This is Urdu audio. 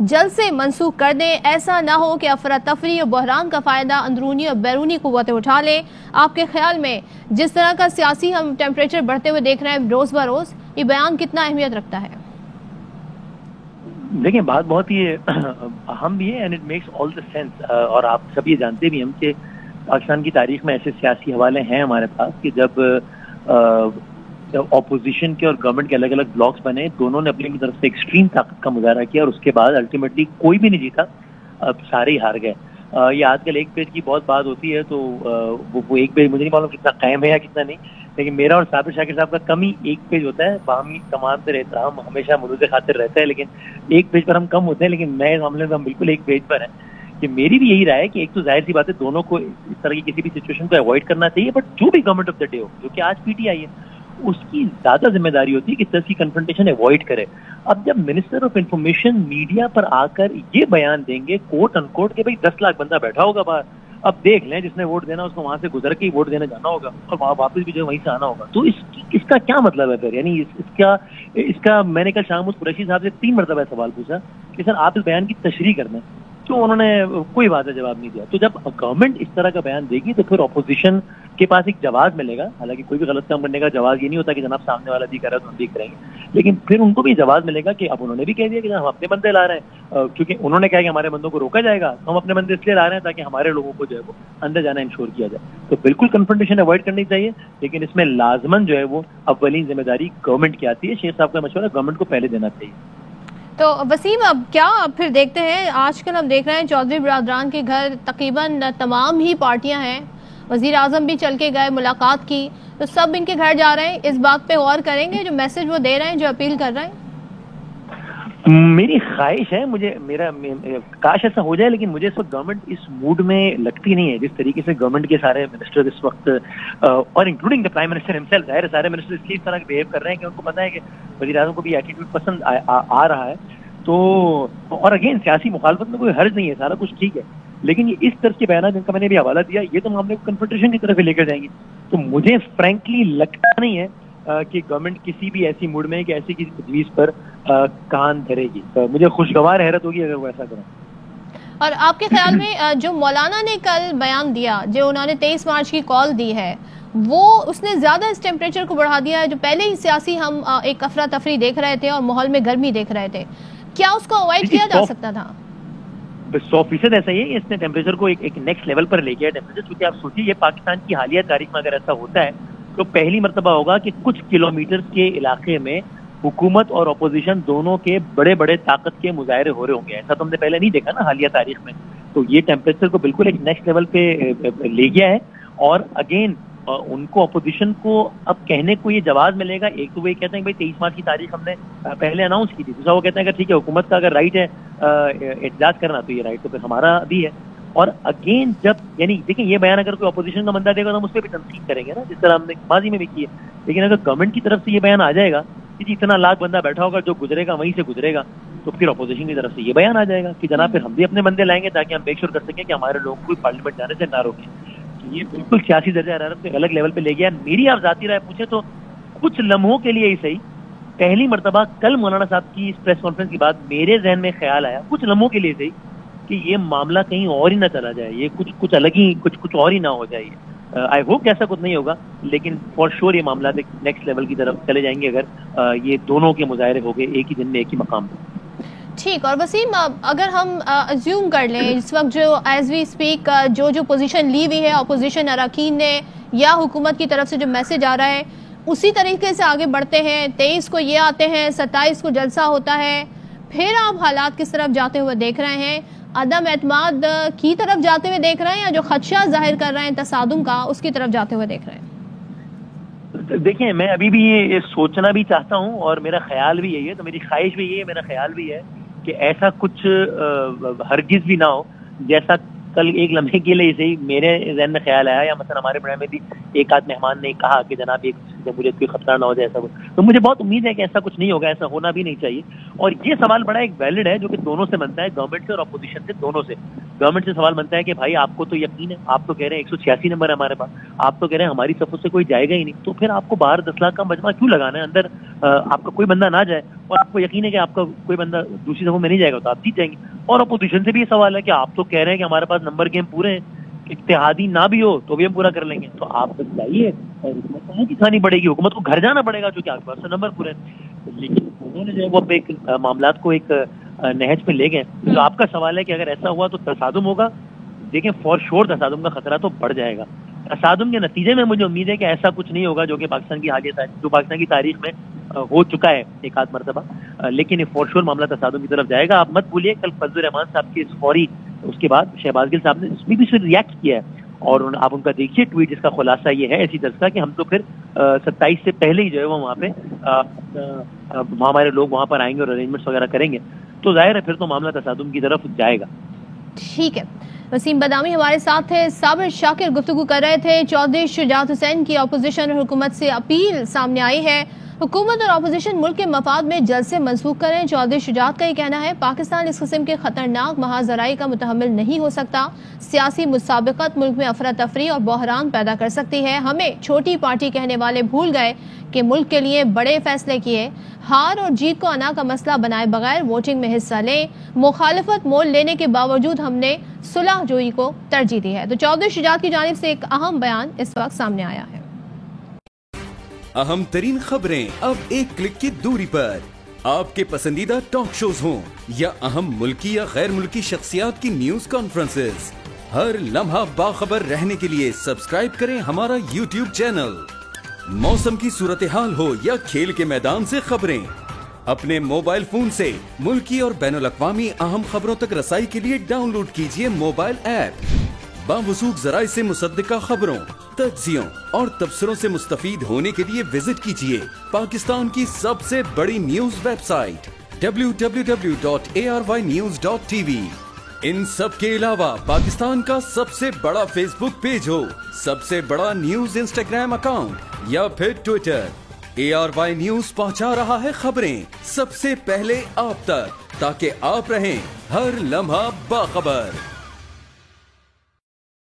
جلد سے منسوخ کر دیں، ایسا نہ ہو کہ افراتفری اور بحران کا فائدہ اندرونی اور بیرونی قوتیں اٹھا لیں۔ آپ کے خیال میں جس طرح کا سیاسی ہم ٹیمپریچر بڑھتے ہوئے دیکھ رہے ہیں روز بروز، یہ بیان کتنا اہمیت رکھتا ہے؟ دیکھیں بات بہت ہی اہم بھی ہے and it makes all the sense, اور آپ سب یہ جانتے بھی ہم کہ پاکستان کی تاریخ میں ایسے سیاسی حوالے ہیں ہمارے پاس کہ جب اپوزیشن کے اور گورنمنٹ کے الگ الگ بلاکس بنے، دونوں نے اپنی طرف سے ایکسٹریم طاقت کا مظاہرہ کیا اور اس کے بعد الٹیمیٹلی کوئی بھی نہیں جیتا، اب سارے ہی ہار گئے۔ یہ آج کل ایک پیج کی بہت بات ہوتی ہے تو وہ ایک پیج مجھے نہیں معلوم کتنا قائم ہے یا کتنا نہیں، لیکن میرا اور صابر شاکر صاحب کا کم ہی ایک پیج ہوتا ہے، باہمی تمام سے احترام ہمیشہ ملوز خاطر رہتا ہے، لیکن ایک پیج پر ہم کم ہوتے ہیں، لیکن میں اس معاملے میں ہم بالکل ایک پیج پر ہیں کہ میری بھی یہی رائے ہے کہ ایک تو ظاہر سی بات ہے دونوں کو اس طرح کی کسی بھی سچویشن کو اوائڈ کرنا چاہیے، بٹ جو بھی گورنمنٹ آف دا ڈے ہو، جو کہ آج پی ٹی آئی ہے، اس کی زیادہ ذمہ داری ہوتی ہے کہ اس طرح کی کنفرنٹیشن اوائڈ کرے۔ اب جب منسٹر آف انفارمیشن میڈیا پر آ کر یہ بیان دیں گے کوٹ ان کوٹ کہ بھائی 10 لاکھ بندہ بیٹھا ہوگا باہر، اب دیکھ لیں جس نے ووٹ دینا اس کو وہاں سے گزر کے ہی ووٹ دینے جانا ہوگا اور وہاں واپس بھی جو وہیں سے آنا ہوگا، تو اس کا کیا مطلب ہے پھر؟ یعنی اس کا میں نے کل شاہ محمود قریشی صاحب سے 3 مرتبہ سوال پوچھا کہ سر آپ اس بیان کی تشریح کر دیں، تو انہوں نے کوئی واضح جواب نہیں دیا۔ تو جب گورنمنٹ اس طرح کا بیان دے گی تو پھر اپوزیشن کے پاس ایک جواز ملے گا، حالانکہ کوئی بھی غلط کام کرنے کا جواز یہ نہیں ہوتا کہ جناب سامنے والا بھی کر رہا ہے تو ہم بھی کریں گے، لیکن پھر ان کو بھی جواز ملے گا کہ اب انہوں نے بھی کہہ دیا کہ ہم اپنے بندے لا رہے ہیں، کیونکہ انہوں نے کہا کہ ہمارے بندوں کو روکا جائے گا، ہم اپنے بندے اس لیے لا رہے ہیں تاکہ ہمارے لوگوں کو جو ہے وہ اندر جانا انشور کیا جائے۔ تو بالکل کنفرنٹیشن اوائڈ کرنی چاہیے، لیکن اس میں لازماً جو ہے وہ اولین ذمہ داری گورنمنٹ کی آتی ہے۔ شیخ صاحب کا مشورہ گورنمنٹ کو پہلے دینا چاہیے۔ تو وسیم اب کیا پھر دیکھتے ہیں آج کل ہم دیکھ رہے ہیں چودھری برادران کے گھر تقریباً تمام ہی پارٹیاں ہیں، وزیر اعظم بھی چل کے گئے، ملاقات کی، تو سب ان کے گھر جا رہے ہیں، اس بات پہ غور کریں گے جو میسج وہ دے رہے ہیں، جو اپیل کر رہے ہیں؟ میری خواہش ہے، میرا کاش ایسا ہو جائے، لیکن مجھے اس وقت گورنمنٹ اس موڈ میں لگتی نہیں ہے جس طریقے سے گورنمنٹ کے سارے منسٹر اس وقت اور including the prime minister himself, ظاہر ہے سارے منسٹر اس لیے اس طرح بہیو کر رہے ہیں کہ ان کو پتا ہے کہ وزیر اعظم کو بھی ایٹیٹیوڈ پسند آ رہا ہے، تو اور اگین سیاسی مخالفت میں کوئی حرج نہیں ہے، سارا کچھ ٹھیک ہے، لیکن یہ اس طرح کے بیانات جن کا میں نے بھی حوالہ دیا یہ تو معاملے کو کنفرنٹیشن کی طرف لے کر جائیں گے، تو مجھے فرینکلی لگتا نہیں ہے کہ گورنمنٹ کسی بھی ایسی موڈ میں کہ ایسی کسی تجویز پر کان دھرے گی، مجھے خوشگوار حیرت ہوگی اگر وہ ایسا کریں۔ اور آپ کے خیال میں جو مولانا نے کل بیان دیا، جو انہوں نے 23 مارچ کی کال دی ہے، وہ اس نے زیادہ اس ٹیمپریچر کو بڑھا دیا ہے جو پہلے ہی سیاسی ہم ایک افراتفری دیکھ رہے تھے اور ماحول میں گرمی دیکھ رہے تھے، کیا اس کو اوائڈ کیا جا سکتا تھا؟ 100% ایسا ہی ہے، اس نے ٹیمپریچر کو ایک نیکسٹ لیول پر لے گیا ٹیمپریچر، کیونکہ آپ سوچیے یہ پاکستان کی حالیہ تاریخ میں اگر ایسا ہوتا ہے تو پہلی مرتبہ ہوگا کہ کچھ کلومیٹر کے علاقے میں حکومت اور اپوزیشن دونوں کے بڑے بڑے طاقت کے مظاہرے ہو رہے ہوں گے، ایسا تو ہم نے پہلے نہیں دیکھا نا حالیہ تاریخ میں، تو یہ ٹیمپریچر کو بالکل ایک نیکسٹ لیول پہ لے گیا ہے، اور اگین ان کو اپوزیشن کو اب کہنے کو یہ جواز ملے گا، ایک تو وہ یہ کہتے ہیں کہ 23 مارچ کی تاریخ ہم نے پہلے اناؤنس کی تھی، دوسرا وہ کہتے ہیں کہ ٹھیک ہے حکومت کا اگر رائٹ ہے احتجاج کرنا تو یہ رائٹ تو پھر ہمارا بھی ہے، اور اگین جب یعنی دیکھیں یہ بیان اگر کوئی اپوزیشن کا بندہ دے گا تو ہم اس پہ بھی تنقید کریں گے نا، جس طرح ہم نے ماضی میں بھی کی ہے، لیکن اگر گورنمنٹ کی طرف سے یہ بیان آ جائے گا کہ اتنا لاکھ بندہ بیٹھا ہوگا جو گزرے گا وہیں سے گزرے گا، تو پھر اپوزیشن کی طرف سے یہ بیان آ جائے گا کہ جناب پھر ہم بھی اپنے بندے لائیں گے تاکہ ہم میک شور کر سکیں کہ ہمارے لوگوں کو پارلیمنٹ جانے سے نہ روکیں۔ یہ بالکل سیاسی درجہ حرارت کو الگ لیول پہ لے گیا۔ میری آپ ذاتی رائے پوچھیں تو کچھ لمحوں کے لیے ہی صحیح، پہلی مرتبہ کل مولانا صاحب کی اس پریس کانفرنس کے بعد میرے ذہن میں خیال آیا کچھ لمحوں کے لیے صحیح کہ یہ معاملہ کہیں اور ہی نہ چلا جائے، یہ کچھ الگ ہی کچھ اور ہی نہ ہو جائے۔ آئی ہوپ کہ ایسا کچھ نہیں ہوگا، لیکن فار شیور یہ معاملات ایک نیکسٹ لیول کی طرف چلے جائیں گے اگر یہ دونوں کے مظاہرے ہو گئے ایک ہی دن میں ایک ہی مقام پہ۔ ٹھیک، اور وسیم اگر ہم ازیوم کر لیں اس وقت جو ایز وی اسپیک جو پوزیشن لی ہوئی ہے اپوزیشن اراکین نے یا حکومت کی طرف سے جو میسج آ رہا ہے اسی طریقے سے آگے بڑھتے ہیں، 23 کو یہ آتے ہیں، 27 کو جلسہ ہوتا ہے، پھر آپ حالات کس طرف جاتے ہوئے دیکھ رہے ہیں؟ عدم اعتماد کی طرف جاتے ہوئے دیکھ رہے ہیں یا جو خدشہ ظاہر کر رہے ہیں تصادم کا اس کی طرف جاتے ہوئے دیکھ رہے ہیں؟ دیکھیں میں ابھی بھی یہ سوچنا بھی چاہتا ہوں اور میرا خیال بھی یہی ہے، تو میری خواہش بھی یہی ہے، میرا خیال بھی ہے کہ ایسا کچھ ہرگز بھی نہ ہو جیسا کل ایک لمحے کے لیے صحیح میرے ذہن میں خیال آیا، یا مثلا ہمارے بڑے میں بھی ایک آدھ مہمان نے کہا کہ جناب ایک جمہوریت کوئی خطرہ نہ ہو جائے، ایسا کچھ، تو مجھے بہت امید ہے کہ ایسا کچھ نہیں ہوگا، ایسا ہونا بھی نہیں چاہیے، اور یہ سوال بڑا ایک ویلڈ ہے جو کہ دونوں سے بنتا ہے، گورنمنٹ سے اور اپوزیشن سے، دونوں سے، گورنمنٹ سے سوال بنتا ہے کہ بھائی آپ کو تو یقین ہے, آپ تو کہہ رہے ہیں 186 نمبر ہے ہمارے پاس, آپ تو کہہ رہے ہیں ہماری صفوں سے کوئی جائے گا ہی نہیں, تو پھر آپ کو باہر 10 لاکھ کا مجمع کیوں لگانا ہے, اندر آپ کا کوئی بندہ نہ جائے اور آپ کو یقین ہے کہ آپ کا کوئی بندہ دوسری صفوں میں نہیں جائے گا تو آپ جیت جائیں گے. اور اپوزیشن سے بھی یہ سوال ہے کہ آپ تو کہہ رہے ہیں کہ ہمارے پاس نمبر کے ہم پورے ہیں, اتحادی نہ بھی ہو تو بھی ہم پورا کر لیں گے, تو آپ بس جائیے اور حکومت کہاں کی کھانی پڑے گی, حکومت کو گھر جانا پڑے گا چونکہ آپ کے پاس نمبر پورے ہیں. لیکن انہوں نے جو ہے وہ ایک معاملات کو ایک نہج پہ لے گئے. تو آپ کا سوال ہے کہ اگر ایسا ہوا تو تصادم ہوگا, دیکھیں فور شور تصادم کا خطرہ تو بڑھ جائے گا. تصادم کے نتیجے میں مجھے امید ہے کہ ایسا کچھ نہیں ہوگا جو کہ پاکستان کی حالیہ جو پاکستان کی تاریخ میں ہو چکا ہے ایک آدھ مرتبہ, لیکن یہ فور شور معاملہ تصادم کی طرف جائے گا. آپ مت بھولیے کل فضل الرحمان صاحب کے فوری اس کے بعد شہباز گل صاحب نے اس میں بھی ریئیکٹ کیا ہے, اور آپ ان کا دیکھیے ٹویٹ جس کا خلاصہ یہ ہے اسی طرح کا کہ ہم تو پھر 27 سے پہلے ہی جو ہے وہ وہاں پہ ہمارے لوگ وہاں پر آئیں گے اور ارینجمنٹس وغیرہ کریں گے, تو ظاہر ہے پھر تو معاملہ تصادم کی طرف جائے گا. ٹھیک ہے, وسیم بادامی ہمارے ساتھ تھے. صابر شاکر گفتگو کر رہے تھے. چودھری شجاعت حسین کی اپوزیشن اور حکومت سے اپیل سامنے آئی ہے, حکومت اور اپوزیشن ملک کے مفاد میں جلسے منسوخ کریں. چودھری شجاعت کا یہ کہنا ہے پاکستان اس قسم کے خطرناک محاذرائی کا متحمل نہیں ہو سکتا. سیاسی مسابقت ملک میں افراتفری اور بحران پیدا کر سکتی ہے. ہمیں چھوٹی پارٹی کہنے والے بھول گئے کہ ملک کے لیے بڑے فیصلے کیے. ہار اور جیت کو انا کا مسئلہ بنائے بغیر ووٹنگ میں حصہ لیں. مخالفت مول لینے کے باوجود ہم نے صلح جوئی کو ترجیح دی ہے. تو چودھری شجاعت کی جانب سے ایک اہم بیان اس وقت سامنے آیا ہے. اہم ترین خبریں اب ایک کلک کی دوری پر. آپ کے پسندیدہ ٹاک شوز ہوں یا اہم ملکی یا غیر ملکی شخصیات کی نیوز کانفرنسز, ہر لمحہ باخبر رہنے کے لیے سبسکرائب کریں ہمارا YouTube چینل. موسم کی صورتحال ہو یا کھیل کے میدان سے خبریں, اپنے موبائل فون سے ملکی اور بین الاقوامی اہم خبروں تک رسائی کے لیے ڈاؤن لوڈ کیجیے موبائل ایپ. باوثوق ذرائع سے مصدقہ خبروں, تجزیوں اور تبصروں سے مستفید ہونے کے لیے وزٹ کیجیے پاکستان کی سب سے بڑی نیوز ویب سائٹ www.arYnews.tv. ان سب کے علاوہ پاکستان کا سب سے بڑا فیس بک پیج ہو, سب سے بڑا نیوز انسٹاگرام اکاؤنٹ یا پھر ٹویٹر, ARY نیوز پہنچا رہا ہے خبریں سب سے پہلے آپ تک, تاکہ آپ رہیں ہر لمحہ باخبر.